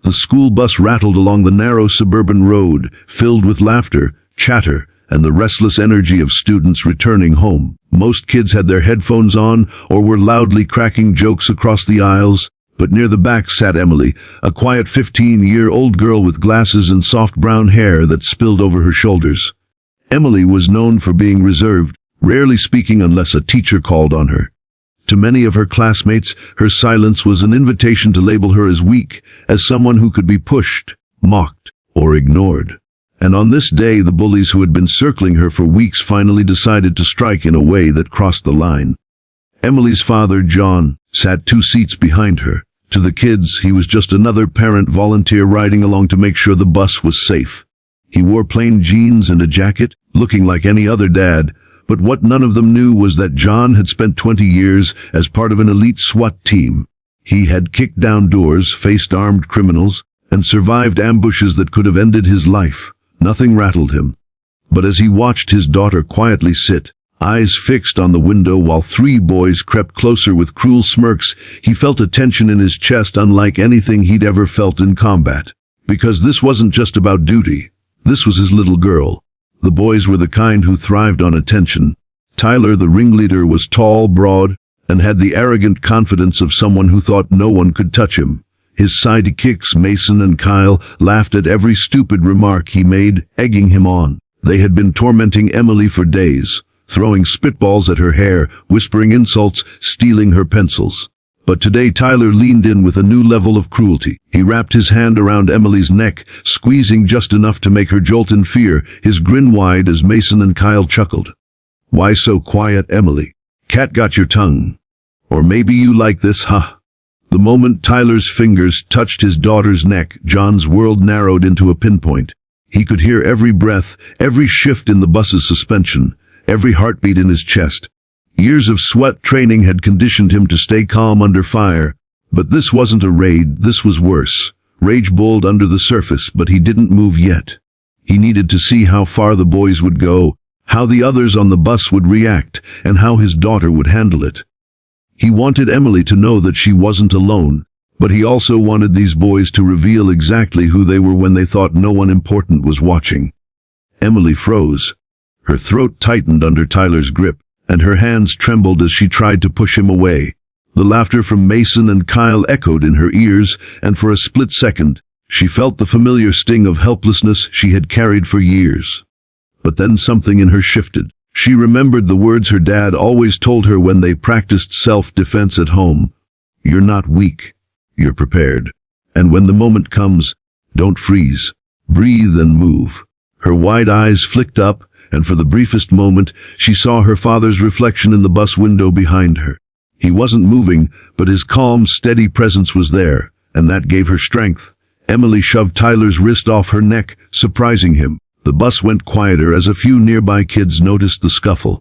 The school bus rattled along the narrow suburban road, filled with laughter, chatter, and the restless energy of students returning home. Most kids had their headphones on or were loudly cracking jokes across the aisles, but near the back sat Emily, a quiet 15-year-old girl with glasses and soft brown hair that spilled over her shoulders. Emily was known for being reserved, rarely speaking unless a teacher called on her. To many of her classmates, her silence was an invitation to label her as weak, as someone who could be pushed, mocked, or ignored. And on this day, the bullies who had been circling her for weeks finally decided to strike in a way that crossed the line. Emily's father, John, sat 2 seats behind her. To the kids, he was just another parent volunteer riding along to make sure the bus was safe. He wore plain jeans and a jacket, looking like any other dad, but what none of them knew was that John had spent 20 years as part of an elite SWAT team. He had kicked down doors, faced armed criminals, and survived ambushes that could have ended his life. Nothing rattled him. But as he watched his daughter quietly sit, eyes fixed on the window while 3 boys crept closer with cruel smirks, he felt a tension in his chest unlike anything he'd ever felt in combat. Because this wasn't just about duty. This was his little girl. The boys were the kind who thrived on attention. Tyler, the ringleader, was tall, broad, and had the arrogant confidence of someone who thought no one could touch him. His sidekicks, Mason and Kyle, laughed at every stupid remark he made, egging him on. They had been tormenting Emily for days, throwing spitballs at her hair, whispering insults, stealing her pencils. But today Tyler leaned in with a new level of cruelty. He wrapped his hand around Emily's neck, squeezing just enough to make her jolt in fear, his grin wide as Mason and Kyle chuckled. "Why so quiet, Emily? Cat got your tongue. Or maybe you like this, huh?" The moment Tyler's fingers touched his daughter's neck, John's world narrowed into a pinpoint. He could hear every breath, every shift in the bus's suspension, every heartbeat in his chest. Years of SWAT training had conditioned him to stay calm under fire, but this wasn't a raid, this was worse. Rage boiled under the surface, but he didn't move yet. He needed to see how far the boys would go, how the others on the bus would react, and how his daughter would handle it. He wanted Emily to know that she wasn't alone, but he also wanted these boys to reveal exactly who they were when they thought no one important was watching. Emily froze. Her throat tightened under Tyler's grip, and her hands trembled as she tried to push him away. The laughter from Mason and Kyle echoed in her ears, and for a split second, she felt the familiar sting of helplessness she had carried for years. But then something in her shifted. She remembered the words her dad always told her when they practiced self-defense at home. "You're not weak. You're prepared. And when the moment comes, don't freeze. Breathe and move." Her wide eyes flicked up, and for the briefest moment, she saw her father's reflection in the bus window behind her. He wasn't moving, but his calm, steady presence was there, and that gave her strength. Emily shoved Tyler's wrist off her neck, surprising him. The bus went quieter as a few nearby kids noticed the scuffle.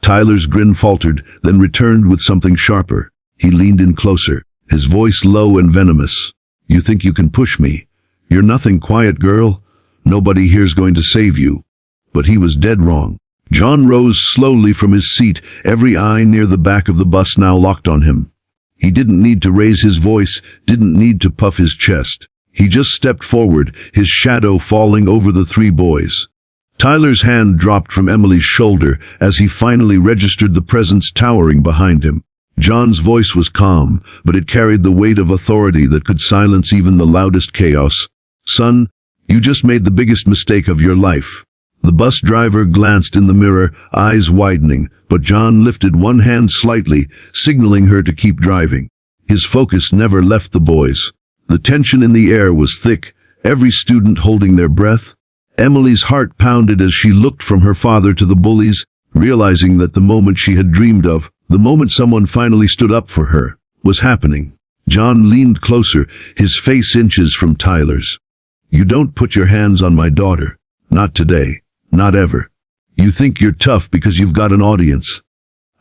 Tyler's grin faltered, then returned with something sharper. He leaned in closer, his voice low and venomous. "You think you can push me? You're nothing, quiet girl. Nobody here's going to save you." But he was dead wrong. John rose slowly from his seat, every eye near the back of the bus now locked on him. He didn't need to raise his voice, didn't need to puff his chest. He just stepped forward, his shadow falling over the 3 boys. Tyler's hand dropped from Emily's shoulder as he finally registered the presence towering behind him. John's voice was calm, but it carried the weight of authority that could silence even the loudest chaos. "Son, you just made the biggest mistake of your life." The bus driver glanced in the mirror, eyes widening, but John lifted one hand slightly, signaling her to keep driving. His focus never left the boys. The tension in the air was thick, every student holding their breath. Emily's heart pounded as she looked from her father to the bullies, realizing that the moment she had dreamed of, the moment someone finally stood up for her, was happening. John leaned closer, his face inches from Tyler's. "You don't put your hands on my daughter. Not today. Not ever. You think you're tough because you've got an audience.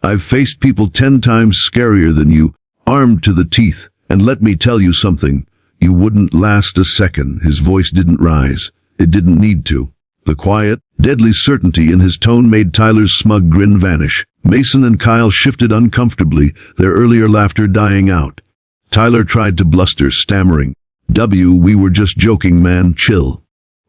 I've faced people 10 times scarier than you, armed to the teeth, and let me tell you something. You wouldn't last a second." His voice didn't rise. It didn't need to. The quiet, deadly certainty in his tone made Tyler's smug grin vanish. Mason and Kyle shifted uncomfortably, their earlier laughter dying out. Tyler tried to bluster, stammering, We were just joking, man, chill."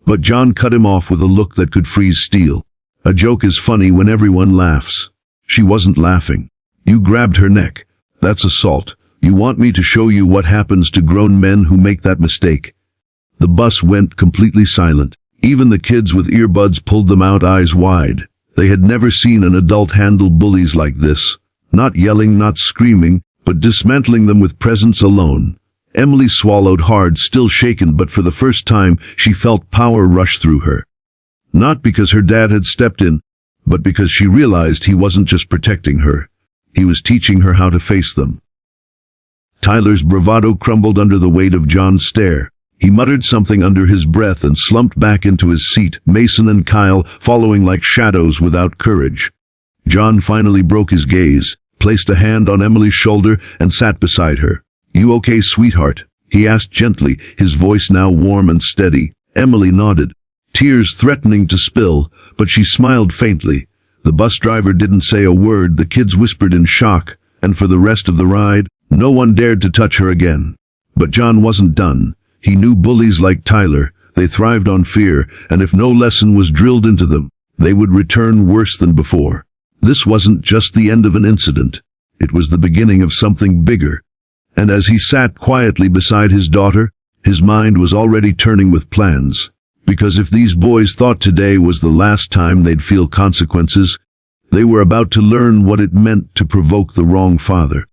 But John cut him off with a look that could freeze steel. "A joke is funny when everyone laughs." She wasn't laughing. "You grabbed her neck. That's assault. You want me to show you what happens to grown men who make that mistake?" The bus went completely silent. Even the kids with earbuds pulled them out, eyes wide. They had never seen an adult handle bullies like this. Not yelling, not screaming, but dismantling them with presence alone. Emily swallowed hard, still shaken, but for the first time she felt power rush through her. Not because her dad had stepped in, but because she realized he wasn't just protecting her. He was teaching her how to face them. Tyler's bravado crumbled under the weight of John's stare. He muttered something under his breath and slumped back into his seat, Mason and Kyle following like shadows without courage. John finally broke his gaze, placed a hand on Emily's shoulder, and sat beside her. "You okay, sweetheart?" he asked gently, his voice now warm and steady. Emily nodded, tears threatening to spill, but she smiled faintly. The bus driver didn't say a word. The kids whispered in shock, and for the rest of the ride, no one dared to touch her again. But John wasn't done. He knew bullies like Tyler. They thrived on fear, and if no lesson was drilled into them, they would return worse than before. This wasn't just the end of an incident. It was the beginning of something bigger. And as he sat quietly beside his daughter, his mind was already turning with plans. Because if these boys thought today was the last time they'd feel consequences, they were about to learn what it meant to provoke the wrong father.